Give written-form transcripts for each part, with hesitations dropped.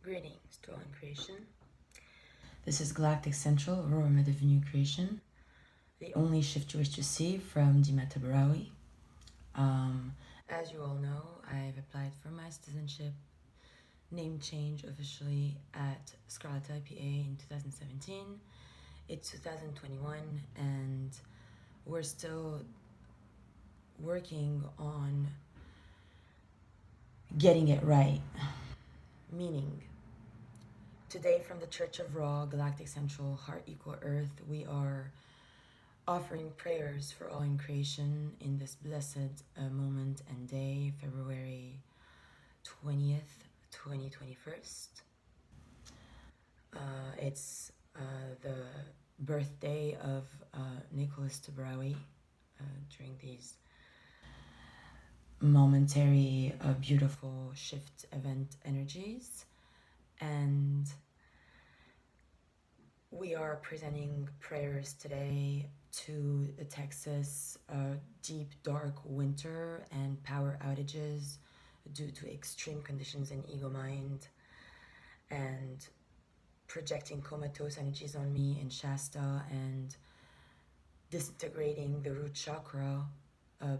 Greetings to all in creation. This is Galactic Central, Aurora Mother of New Creation, the only shift you wish to see from Dimata Barawi. As you all know, I've applied for my citizenship, name change officially at Scarlet IPA in 2017. It's 2021 and we're still working on getting it right. Meaning, today from the Church of Ra, Galactic Central, Heart Equal Earth, we are offering prayers for all in creation in this blessed moment and day, February 20th, 2021. It's the birthday of Nicholas Tabrawi during these momentary, beautiful shift event energies. And we are presenting prayers today to the Texas deep, dark winter and power outages due to extreme conditions in ego mind and projecting comatose energies on me in Shasta and disintegrating the root chakra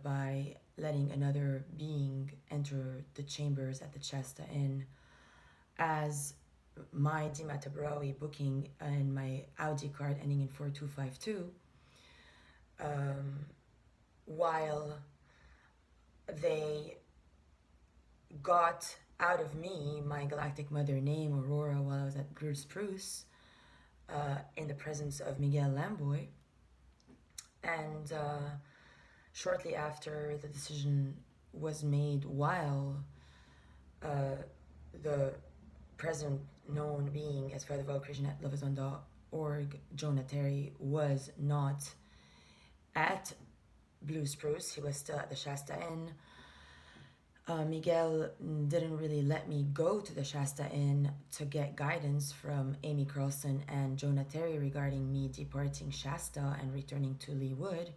by letting another being enter the chambers at the Shasta Inn as my Dimata Barawi booking and my Audi card ending in 4252, while they got out of me my galactic mother name, Aurora, while I was at Blue Spruce in the presence of Miguel Lamboy. And shortly after the decision was made, while the present known being as Father of all creation at loveison.org, Jonah Terry, was not at Blue Spruce. He was still at the Shasta Inn. Miguel didn't really let me go to the Shasta Inn to get guidance from Amy Carlson and Jonah Terry regarding me departing Shasta and returning to Leewood.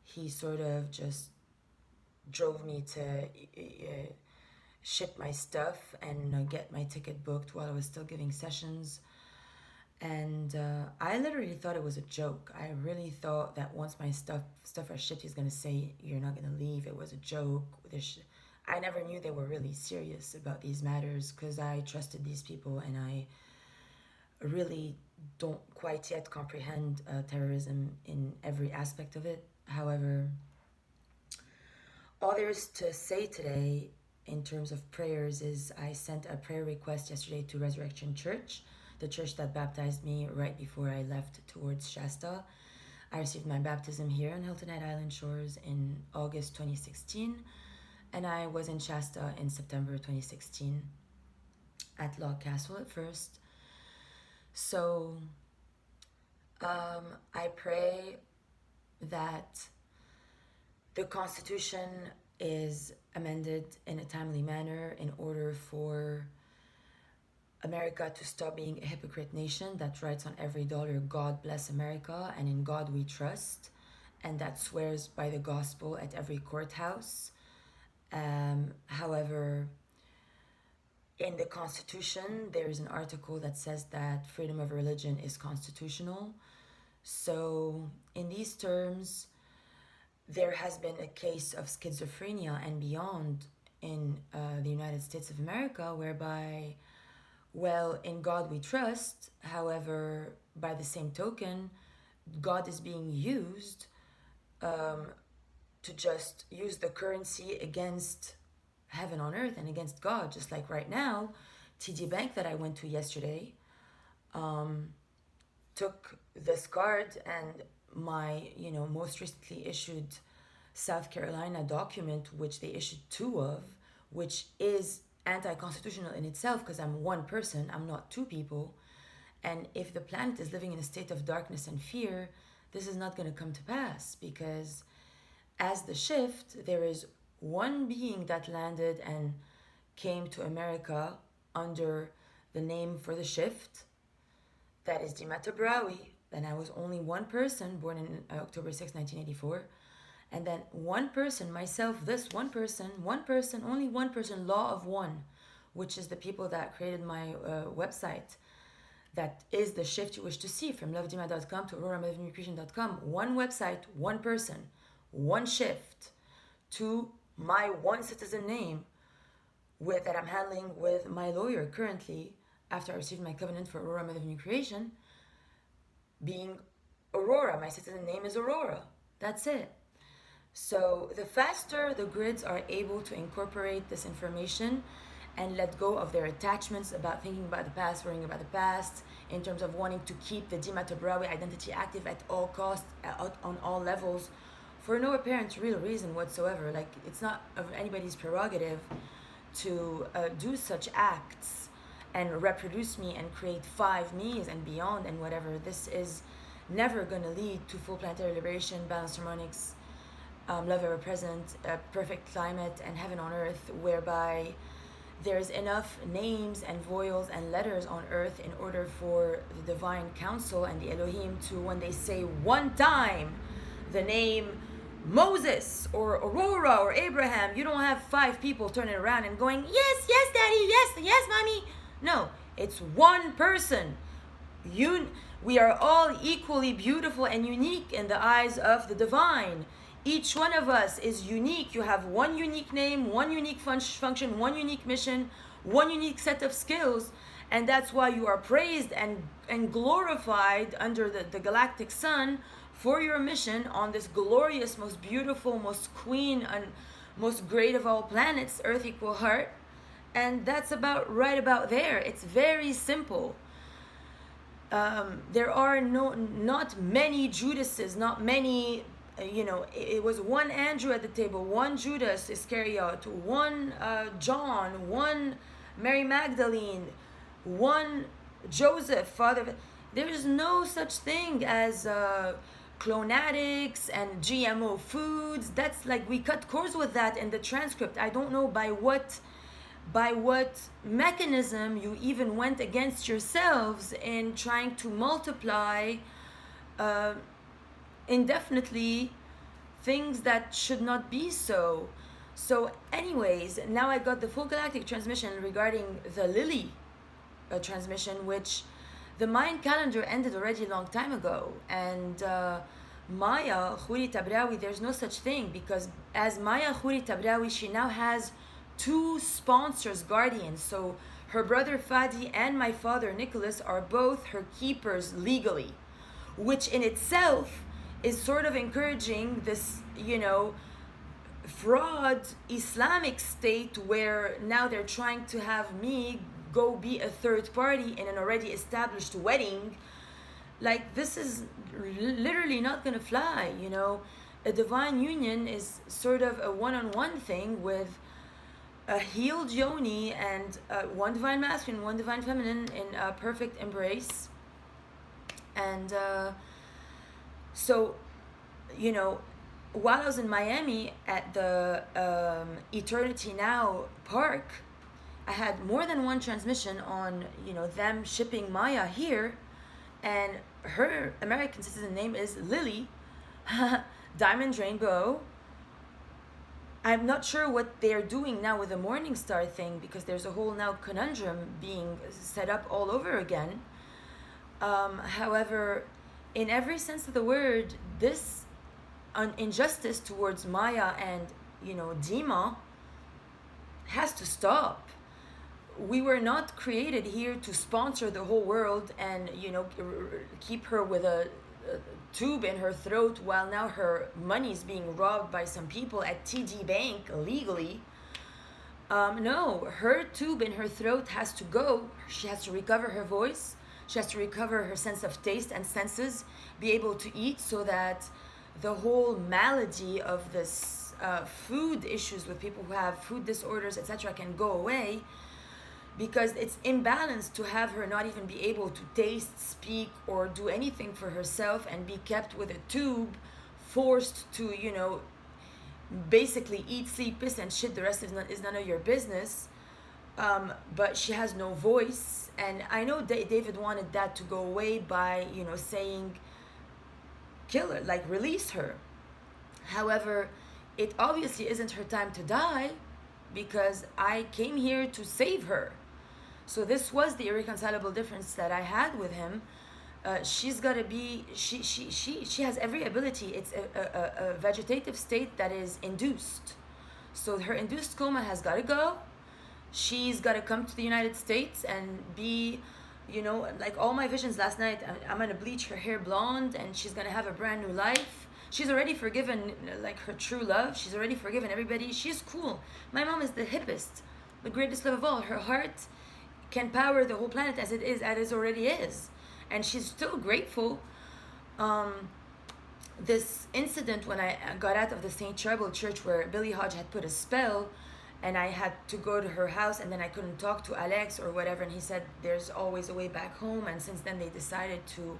He sort of just drove me to ship my stuff and get my ticket booked while I was still giving sessions. And I literally thought it was a joke. I really thought that once my stuff are shipped, he's gonna say, "You're not gonna leave." It was a joke. I never knew they were really serious about these matters because I trusted these people and I really don't quite yet comprehend terrorism in every aspect of it. However, all there is to say today in terms of prayers is I sent a prayer request yesterday to Resurrection Church, the church that baptized me right before I left towards Shasta. I received my baptism here on Hilton Head Island Shores in August 2016, and I was in Shasta in September 2016 at Log Castle at first. So I pray that the Constitution is amended in a timely manner in order for America to stop being a hypocrite nation that writes on every dollar, "God bless America," and "In God we trust," and that swears by the gospel at every courthouse. However, in the Constitution, there is an article that says that freedom of religion is constitutional. So, in these terms, there has been a case of schizophrenia and beyond in the United States of America, whereby, well, in God we trust, however, by the same token, God is being used to just use the currency against heaven on earth and against God. Just like right now, TD Bank that I went to yesterday took this card and my, most recently issued South Carolina document, which they issued two of, which is anti-constitutional in itself because I'm one person, I'm not two people. And if the planet is living in a state of darkness and fear, this is not going to come to pass because as the shift, there is one being that landed and came to America under the name for the shift. That is Dimata Brawi. And I was only one person, born in October 6, 1984. And then one person, myself, this one person, only one person, law of one, which is the people that created my website, that is the shift you wish to see from lovedima.com to auroramotherofnewcreation.com. One website, one person, one shift to my one citizen name that I'm handling with my lawyer currently after I received my covenant for Aurora Mother of New Creation, being Aurora. My citizen name is Aurora. That's it. So the faster the grids are able to incorporate this information and let go of their attachments about thinking about the past, worrying about the past, in terms of wanting to keep the Dima Tabrawi identity active at all costs, on all levels, for no apparent real reason whatsoever. Like, it's not of anybody's prerogative to do such acts and reproduce me and create 5 me's and beyond and whatever. This is never going to lead to full planetary liberation, balanced harmonics, love ever present, perfect climate, and heaven on earth, whereby there's enough names and voyels and letters on earth in order for the divine council and the Elohim to, when they say one time the name Moses or Aurora or Abraham, you don't have 5 people turning around and going, yes, yes, daddy, yes, yes, mommy. No, it's one person. We are all equally beautiful and unique in the eyes of the divine. Each one of us is unique. You have one unique name, one unique function, one unique mission, one unique set of skills, and that's why you are praised and glorified under the galactic sun for your mission on this glorious, most beautiful, most queen, and most great of all planets, Earth equal heart. And that's about right about there. It's very simple. There are not many Judases, not many, it was one Andrew at the table, one Judas Iscariot, one John, one Mary Magdalene, one Joseph, father. There is no such thing as clonatics and GMO foods. That's like, we cut cords with that in the transcript. I don't know by what mechanism you even went against yourselves in trying to multiply indefinitely things that should not be so. So anyways, now I got the full galactic transmission regarding the Lily transmission, which the Mayan calendar ended already a long time ago. And Maya Khoury Tabrawi, there's no such thing, because as Maya Khoury Tabrawi, she now has 2 sponsors, guardians. So her brother Fadi and my father Nicholas are both her keepers legally, which in itself is sort of encouraging this, fraud Islamic state where now they're trying to have me go be a third party in an already established wedding. Like, this is literally not gonna fly. A divine union is sort of a one-on-one thing with a healed yoni and one divine masculine, one divine feminine in a perfect embrace. And so, while I was in Miami at the Eternity Now park, I had more than one transmission on, them shipping Maya here, and her American citizen name is Lily, Diamond Rainbow. I'm not sure what they're doing now with the Morning Star thing, because there's a whole now conundrum being set up all over again. However, in every sense of the word, this injustice towards Maya and, Dima has to stop. We were not created here to sponsor the whole world and, keep her with a tube in her throat while now her money is being robbed by some people at TD Bank illegally. No, her tube in her throat has to go. She has to recover her voice. She has to recover her sense of taste and senses, be able to eat, so that the whole malady of this food issues with people who have food disorders, etc., can go away. Because it's imbalanced to have her not even be able to taste, speak, or do anything for herself, and be kept with a tube, forced to, basically eat, sleep, piss, and shit. The rest is none of your business. But she has no voice. And I know David wanted that to go away by, saying, kill her, like release her. However, it obviously isn't her time to die. because I came here to save her. So this was the irreconcilable difference that I had with him. She's got to be, she has every ability. It's a vegetative state that is induced. So her induced coma has got to go. She's got to come to the United States and be, like all my visions last night, I'm going to bleach her hair blonde and she's going to have a brand new life. She's already forgiven, like, her true love. She's already forgiven everybody. She's cool. My mom is the hippest, the greatest love of all. Her heart can power the whole planet as it already is. And she's still grateful. This incident when I got out of the St. Charbel Church where Billy Hodge had put a spell, and I had to go to her house, and then I couldn't talk to Alex or whatever, and he said there's always a way back home, and since then they decided to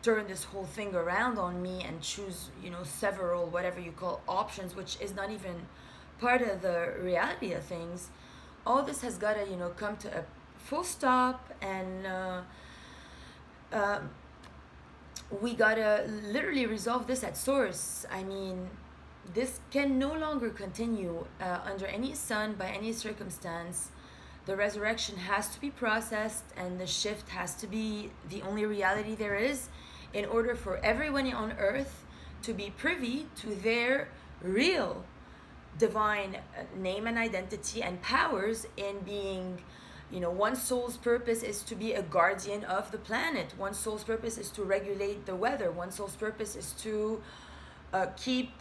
turn this whole thing around on me and choose, several, whatever you call, options, which is not even part of the reality of things. All this has got to, come to a full stop, and we gotta literally resolve this at source. I mean, this can no longer continue under any sun, by any circumstance. The resurrection has to be processed, and the shift has to be the only reality there is, in order for everyone on earth to be privy to their real divine name and identity and powers in being. One soul's purpose is to be a guardian of the planet. One soul's purpose is to regulate the weather. One soul's purpose is to keep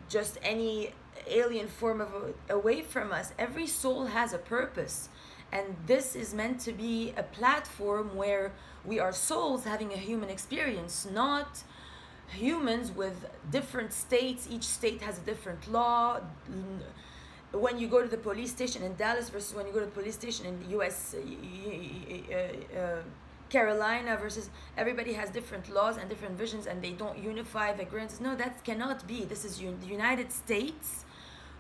just any alien form of away from us. Every soul has a purpose, and this is meant to be a platform where we are souls having a human experience, not humans with different states. Each state has a different law. When you go to the police station in Dallas versus when you go to the police station in the U.S., Carolina versus, everybody has different laws and different visions, and they don't unify the grants. No, that cannot be. This is the United States.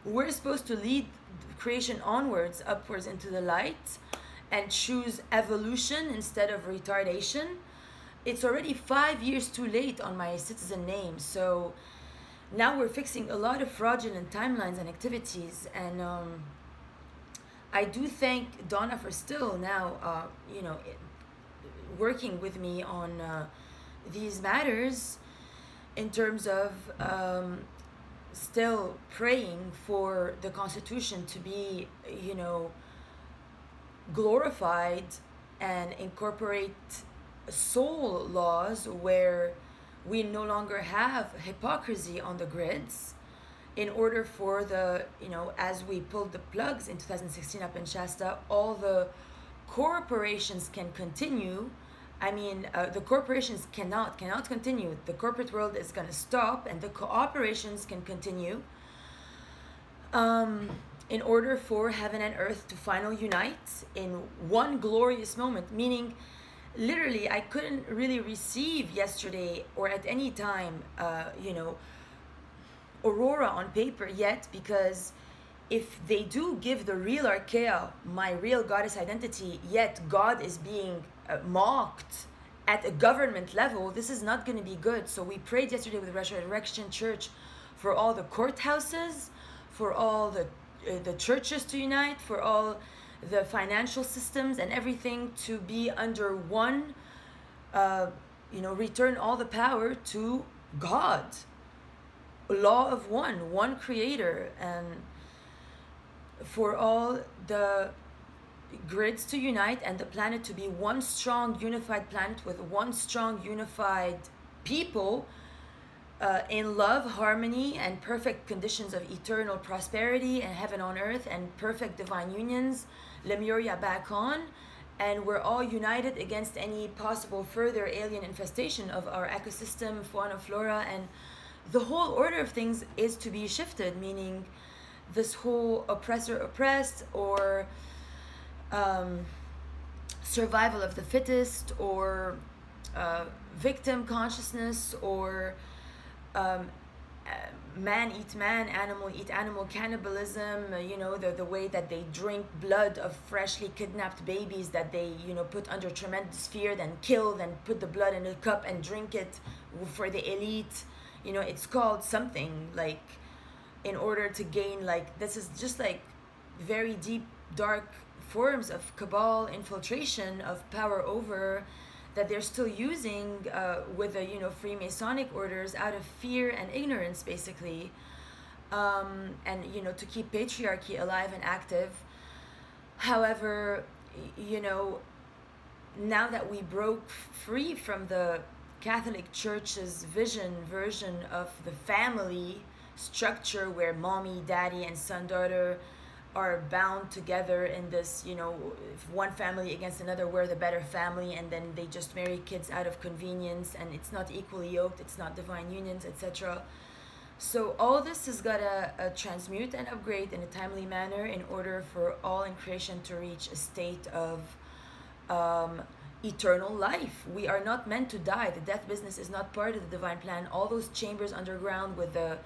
We're supposed to lead creation onwards, upwards into the light, and choose evolution instead of retardation. It's already 5 years too late on my citizen name, so now we're fixing a lot of fraudulent timelines and activities. And I do thank Donna for still now, working with me on these matters, in terms of still praying for the Constitution to be, glorified, and incorporate soul laws where we no longer have hypocrisy on the grids, in order for the, as we pulled the plugs in 2016 up in Shasta, all the corporations can continue. I mean, the corporations cannot continue. The corporate world is going to stop, and the cooperations can continue, in order for heaven and earth to finally unite in one glorious moment. Meaning, literally, I couldn't really receive yesterday or at any time, Aurora on paper yet, because if they do give the real Archaea my real goddess identity, yet God is being mocked at a government level, this is not going to be good. So we prayed yesterday with Resurrection Church for all the courthouses, for all the churches to unite, for all the financial systems and everything to be under one, return all the power to God. Law of one creator, and for all the grids to unite and the planet to be one strong unified planet with one strong unified people, in love, harmony, and perfect conditions of eternal prosperity and heaven on earth and perfect divine unions, Lemuria back on, and we're all united against any possible further alien infestation of our ecosystem, fauna, flora, and the whole order of things is to be shifted, meaning this whole oppressor oppressed, or survival of the fittest, or victim consciousness, or man eat man, animal eat animal cannibalism, the way that they drink blood of freshly kidnapped babies that they, put under tremendous fear, then kill, then put the blood in a cup and drink it for the elite. It's called something, like, in order to gain, like, this is just like very deep, dark forms of cabal infiltration of power over that they're still using with the Freemasonic orders out of fear and ignorance, basically, and to keep patriarchy alive and active. However, you know, now that we broke free from the Catholic Church's version of the family structure where mommy, daddy, and son, daughter are bound together in this, if one family against another, we're the better family, and then they just marry kids out of convenience, and it's not equally yoked, it's not divine unions, etc. So all this has got to transmute and upgrade in a timely manner in order for all in creation to reach a state of eternal life. We are not meant to die. The death business is not part of the divine plan. All those chambers underground with the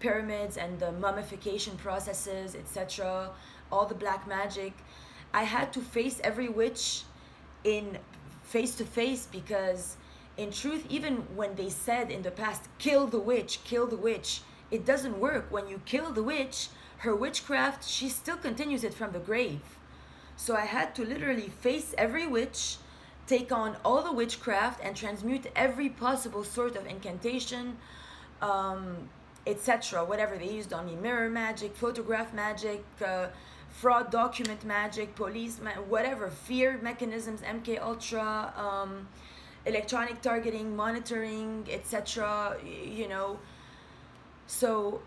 pyramids and the mummification processes, etc., all the black magic, I had to face every witch in face to face, because in truth, even when they said in the past, kill the witch, it doesn't work. When you kill the witch, her witchcraft, she still continues it from the grave. So I had to literally face every witch, take on all the witchcraft, and transmute every possible sort of incantation, etc. Whatever they used on me: mirror magic, photograph magic, fraud document magic, police, whatever, fear mechanisms, MK Ultra, electronic targeting, monitoring, etc. So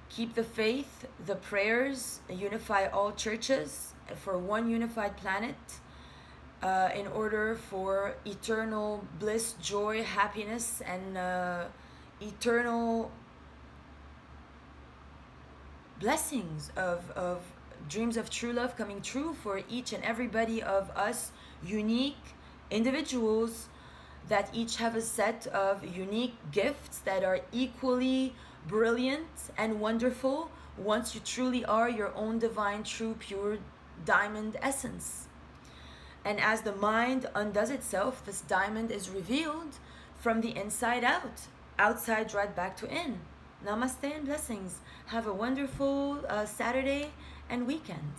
keep the faith, the prayers, unify all churches for one unified planet, in order for eternal bliss, joy, happiness, and eternal blessings of dreams of true love coming true for each and everybody of us, unique individuals that each have a set of unique gifts that are equally brilliant and wonderful once you truly are your own divine, true, pure diamond essence. And as the mind undoes itself, this diamond is revealed from the inside out, outside right back to in. Namaste and blessings. Have a wonderful Saturday and weekend.